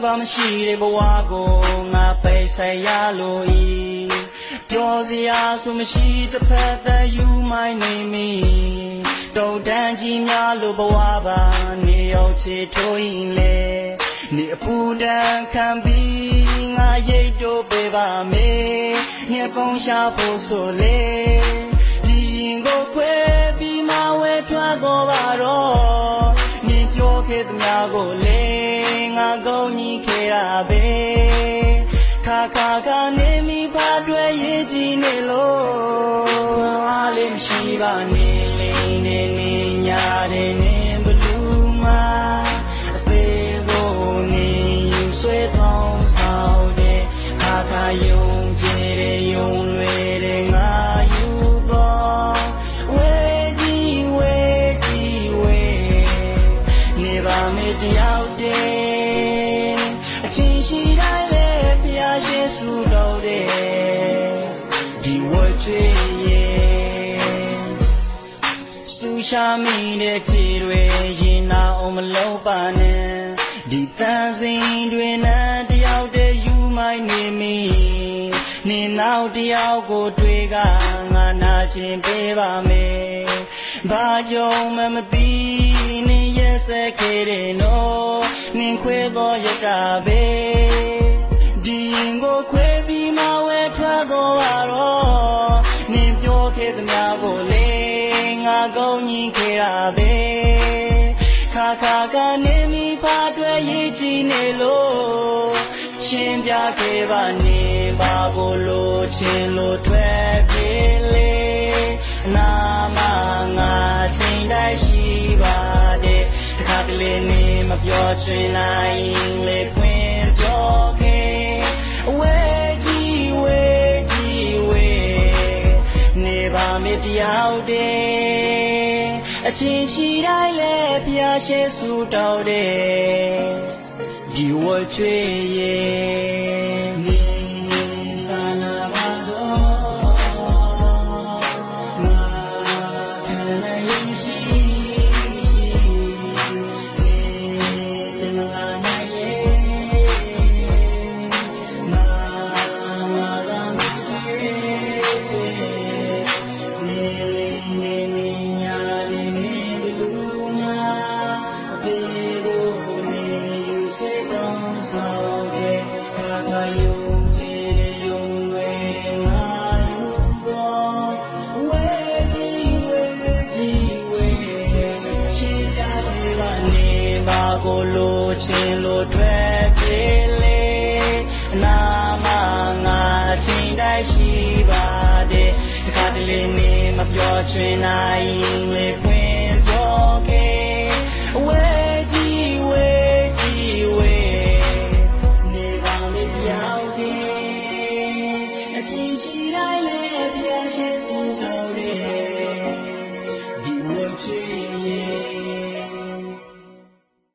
သွားမရှိတဲ့ဘဝကိုငါပိတ်ဆက်ရလို့ဤပြောစရာဆိုမရှိတစ်ဖက်သက်ယူမိုင်းနေမိတုံတန်းကြီးများလို့ဘဝပါနေရောက်ချေထိုးရင်လေနေအပူတန်းခံပြီးငါရိတ်တို့ပေးပါမေညပုံရှာဖို့ဆိုလေဒီရင်ကိုခွဲပြီးမဝဲထွက်တော့ပါတော့နေပြောခဲ့သမျှကိုလေငါကောင်းကြီးခဲ့ရပဲခါခါကနေမိဖာတွေ့ရေးကြည့်နေလို့အားလေးမရှိပါနေလိမ့်နေနေညာတဲ့နေဘလူးမှာအသေးကိုနေယူဆွဲထောင်းဆောင်တဲ့ခါခါယုံကြည်တဲ့ယုံလွယ်တဲ့ငါယူတော့ဝဲကြီးဝဲကြီးဝဲနေပါမေတယောက်တည်းအချင်းရှိတိုင်းလေဖျားရှင်စုတော်တဲ့ဒီဝတ်ချွေရဲ့စုရှာမိတဲ့ခြေတွေရင်နာအောင်မလုံးပါနဲ့ဒီတန်စင်တွေနဲ့တယောက်တည်းယူမိုင်းနေမိနေနောက်တယောက်ကိုတွေ့ကငါနာချင်းပေးပါမယ်ဘာကြောင့်မှမသိနေရက်စက်ခဲ့တဲ့နော်နင်ခွဲတော့ရတာပဲဒီရင်ကိုခွဲပြီးမဝဲထွက်တော့ပါတော့နင်ပြောခဲ့သမျှကိုလေငါကောင်းကြီးခဲ့ရပဲခါခါကနေမိဖာတွေ့ရေးကြည့်နေလို့ရှင်းပြခဲ့ပါနေပါကိုလိုချင်လို့တွေ့ပြေလေနာမငါချိန်တိုင်းရှိပါတယ်တခါတလေနေမပြောချင်နိုင်လေခွင့်ပြောခဲ့ဝဲကြီးဝဲကြီးဝဲနေပါမေတယောက်တည်းအချင်းရှိတိုင်းလေဖျားရှိစုတော်တဲ့ဒီဝတ်ချွေရဲ့နေသာနာပါတော့ငါခံနိုင်ရှိနေတင်လာနိုင်ရဲ့နာကမချွေစေနေနေနေညာနေနေဘလူးနာဘေကိုနေယူစေတော့ဆောင်တဲ့ခါခါယုံကြည်တဲ့ယုံလွယ်ငါယူတော့ဝဲကြီးဝဲကြီးဝဲရှင်းပြပေးပါနေပါကိုလိုချင်လို့တွေ့ပြေလေနာမငါချိန်တိုင်းရှိပါတယ်တခါတလေနေမပြောချင်နိုင်လေခွင့်ပြောခဲ့ဝဲ